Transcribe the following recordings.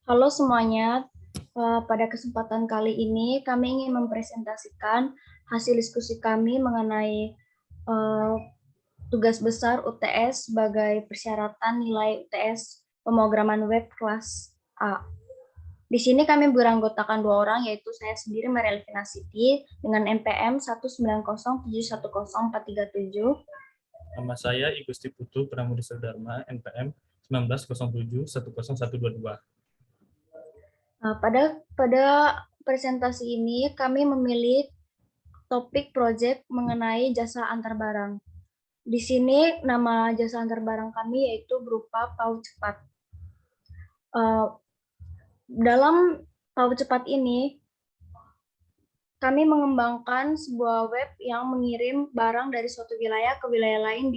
Halo semuanya, pada kesempatan kali ini kami ingin mempresentasikan hasil diskusi kami mengenai eh, tugas besar UTS sebagai persyaratan nilai UTS pemrograman web kelas A. Di sini kami beranggotakan 2 orang, yaitu saya sendiri Mariel Siti dengan NPM 190710437. Nama saya Igusti Putu Pramudi Dharma, NPM 1907101222. Pada presentasi ini kami memilih topik proyek mengenai jasa antar barang. Di sini nama jasa antar barang kami yaitu berupa PAU Cepat. Dalam PAU Cepat ini, kami mengembangkan sebuah web yang mengirim barang dari suatu wilayah ke wilayah lain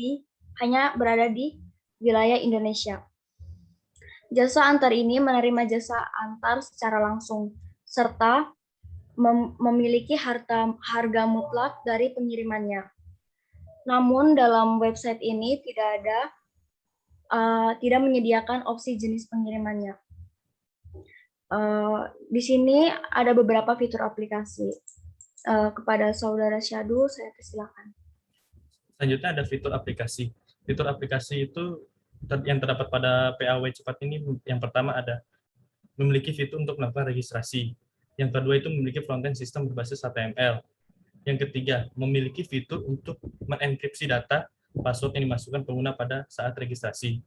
hanya berada di wilayah Indonesia. Jasa antar ini menerima jasa antar secara langsung, serta memiliki harga mutlak dari pengirimannya. Namun dalam website ini tidak menyediakan opsi jenis pengirimannya. Di sini ada beberapa fitur aplikasi. Kepada saudara Syadu, saya persilakan. Selanjutnya ada fitur aplikasi. Fitur aplikasi itu yang terdapat pada PAW Cepat ini yang pertama ada memiliki fitur untuk melakukan registrasi. Yang kedua itu memiliki frontend sistem berbasis HTML. Yang ketiga, memiliki fitur untuk mengenkripsi data password yang dimasukkan pengguna pada saat registrasi.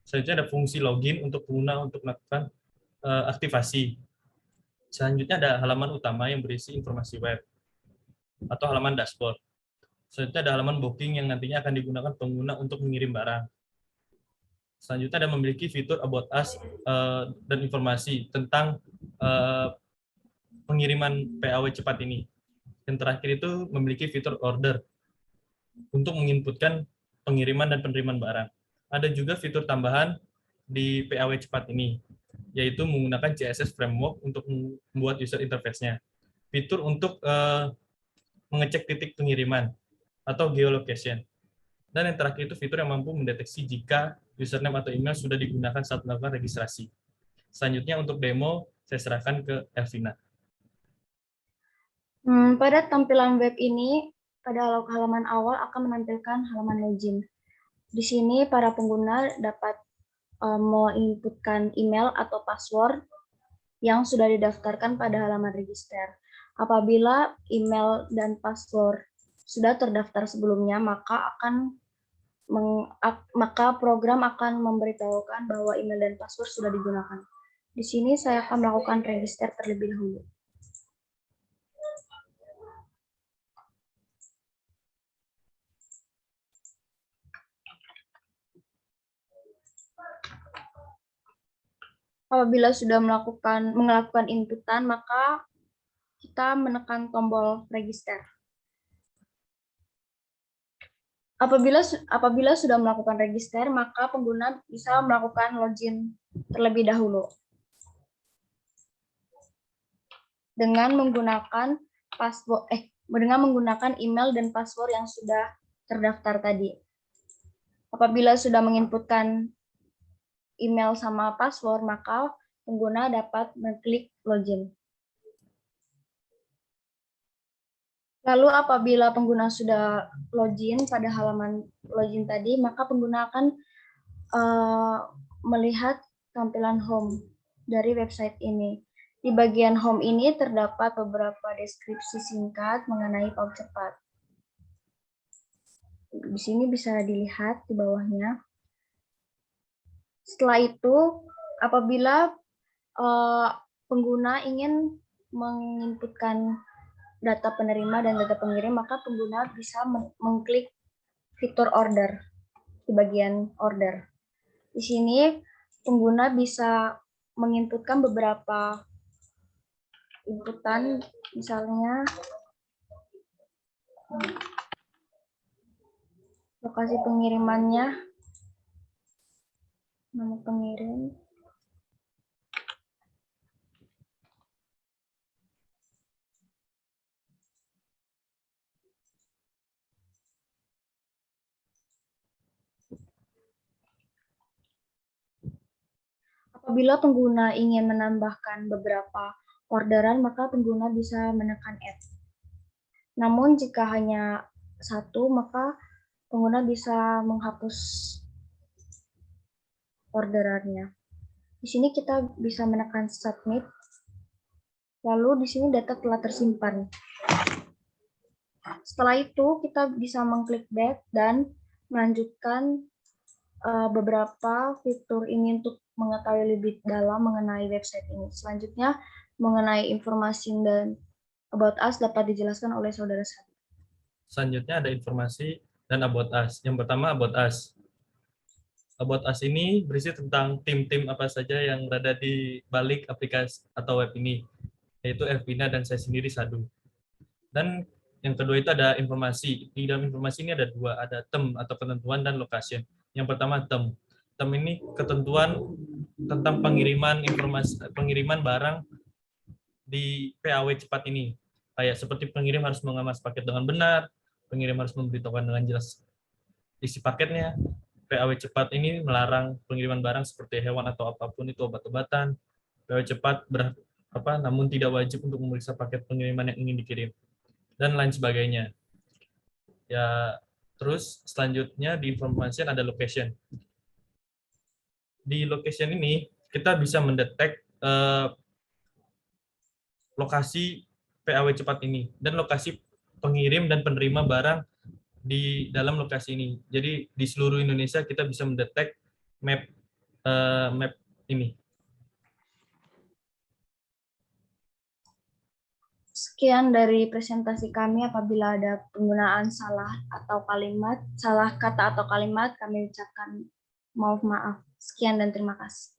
Selanjutnya ada fungsi login untuk pengguna untuk melakukan aktivasi. Selanjutnya ada halaman utama yang berisi informasi web atau halaman dashboard. Selanjutnya ada halaman booking yang nantinya akan digunakan pengguna untuk mengirim barang. Selanjutnya ada memiliki fitur About Us dan informasi tentang pengiriman PAW cepat ini. Yang terakhir itu memiliki fitur order untuk menginputkan pengiriman dan penerimaan barang. Ada juga fitur tambahan di PAW cepat ini, yaitu menggunakan CSS Framework untuk membuat user interface-nya. Fitur untuk mengecek titik pengiriman atau geolocation. Dan yang terakhir itu fitur yang mampu mendeteksi jika username atau email sudah digunakan saat melakukan registrasi. Selanjutnya untuk demo, saya serahkan ke Elvina. Pada tampilan web ini, pada halaman awal akan menampilkan halaman login. Di sini para pengguna dapat menginputkan email atau password yang sudah didaftarkan pada halaman register. Apabila email dan password sudah terdaftar sebelumnya, maka program akan memberitahukan bahwa email dan password sudah digunakan. Di sini saya akan melakukan register terlebih dahulu. Apabila sudah melakukan inputan, maka kita menekan tombol register. Apabila sudah melakukan register, maka pengguna bisa melakukan login terlebih dahulu dengan menggunakan email dan password yang sudah terdaftar tadi. Apabila sudah menginputkan email sama password, maka pengguna dapat mengklik login. Lalu apabila pengguna sudah login pada halaman login tadi, maka pengguna akan melihat tampilan home dari website ini. Di bagian home ini terdapat beberapa deskripsi singkat mengenai PAU Cepat. Di sini bisa dilihat di bawahnya. Setelah itu, apabila pengguna ingin menginputkan data penerima dan data pengirim, maka pengguna bisa mengklik fitur order di bagian order. Di sini pengguna bisa menginputkan beberapa inputan, misalnya lokasi pengirimannya, nama pengirim, Apabila pengguna ingin menambahkan beberapa orderan, maka pengguna bisa menekan Add. Namun jika hanya satu, maka pengguna bisa menghapus orderannya. Di sini kita bisa menekan Submit. Lalu di sini data telah tersimpan. Setelah itu kita bisa mengklik back dan melanjutkan beberapa fitur ini untuk mengetahui lebih dalam mengenai website ini. Selanjutnya, mengenai informasi dan About Us dapat dijelaskan oleh Saudara Sadi. Selanjutnya ada informasi dan About Us. Yang pertama About Us. About Us ini berisi tentang tim-tim apa saja yang berada di balik aplikasi atau web ini, yaitu Elvina dan saya sendiri, Sadu. Dan yang kedua itu ada informasi. Di dalam informasi ini ada dua, ada term atau ketentuan dan location. Yang pertama term. Term ini ketentuan tentang pengiriman barang di PAW cepat ini. Kayak seperti pengirim harus mengemas paket dengan benar, pengirim harus memberitahukan dengan jelas isi paketnya. PAW cepat ini melarang pengiriman barang seperti hewan atau apapun itu, obat-obatan. PAW cepat namun tidak wajib untuk memeriksa paket pengiriman yang ingin dikirim, dan lain sebagainya. Ya, terus selanjutnya di informasi ada location. Di location ini kita bisa mendetek lokasi PAW cepat ini dan lokasi pengirim dan penerima barang di dalam lokasi ini. Jadi di seluruh Indonesia kita bisa mendetek map ini. Sekian dari presentasi kami. Apabila ada penggunaan salah kata atau kalimat, kami ucapkan maaf. Sekian dan terima kasih.